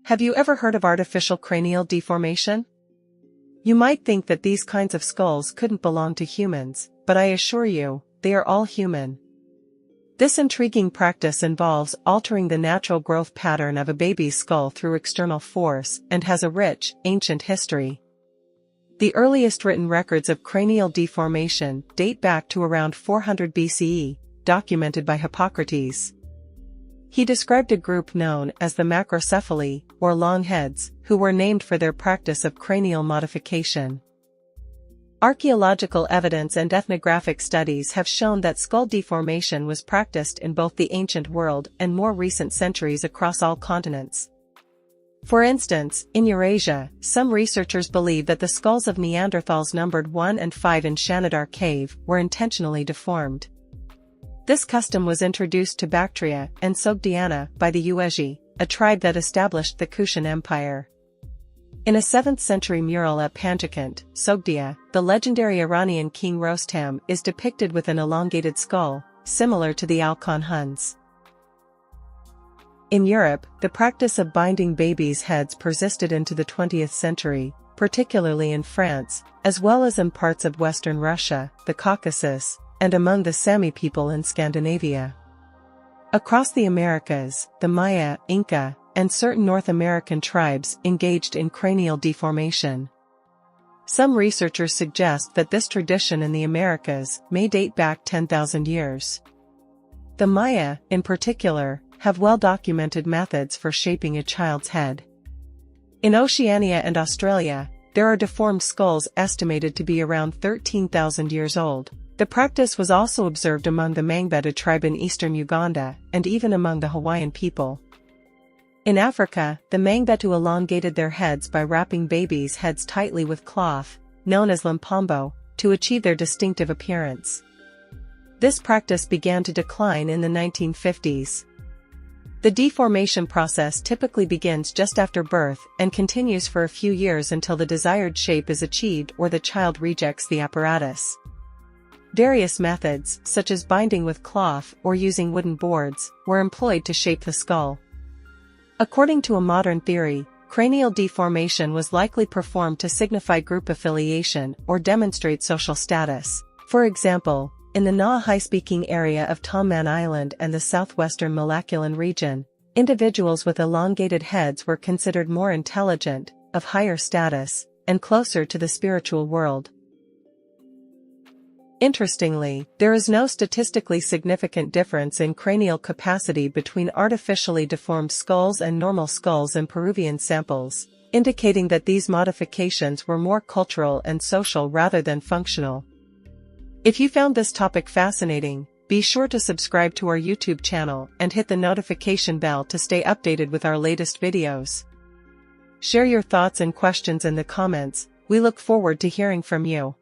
Have you ever heard of artificial cranial deformation? You might think that these kinds of skulls couldn't belong to humans, but I assure you, they are all human. This intriguing practice involves altering the natural growth pattern of a baby's skull through external force and has a rich, ancient history. The earliest written records of cranial deformation date back to around 400 BCE, documented by Hippocrates. He described a group known as the macrocephali, or longheads, who were named for their practice of cranial modification. Archaeological evidence and ethnographic studies have shown that skull deformation was practiced in both the ancient world and more recent centuries across all continents. For instance, in Eurasia, some researchers believe that the skulls of Neanderthals numbered 1 and 5 in Shanidar Cave were intentionally deformed. This custom was introduced to Bactria and Sogdiana by the Uezi, a tribe that established the Kushan Empire. In a 7th century mural at Panjikent, Sogdia, the legendary Iranian king Rostam is depicted with an elongated skull, similar to the Alkan Huns. In Europe, the practice of binding babies' heads persisted into the 20th century, particularly in France, as well as in parts of Western Russia, the Caucasus, and among the Sami people in Scandinavia. Across the Americas, the Maya, Inca, and certain North American tribes engaged in cranial deformation. Some researchers suggest that this tradition in the Americas may date back 10,000 years. The Maya, in particular, have well-documented methods for shaping a child's head. In Oceania and Australia, there are deformed skulls estimated to be around 13,000 years old. The practice was also observed among the Mangbetu tribe in eastern Uganda, and even among the Hawaiian people. In Africa, the Mangbetu elongated their heads by wrapping babies' heads tightly with cloth, known as limpombo, to achieve their distinctive appearance. This practice began to decline in the 1950s. The deformation process typically begins just after birth and continues for a few years until the desired shape is achieved or the child rejects the apparatus. Various methods, such as binding with cloth or using wooden boards, were employed to shape the skull. According to a modern theory, cranial deformation was likely performed to signify group affiliation or demonstrate social status. For example, in the Nahai-speaking area of Tomman Island and the southwestern Malacalan region, individuals with elongated heads were considered more intelligent, of higher status, and closer to the spiritual world. Interestingly, there is no statistically significant difference in cranial capacity between artificially deformed skulls and normal skulls in Peruvian samples, indicating that these modifications were more cultural and social rather than functional. If you found this topic fascinating, be sure to subscribe to our YouTube channel and hit the notification bell to stay updated with our latest videos. Share your thoughts and questions in the comments. We look forward to hearing from you.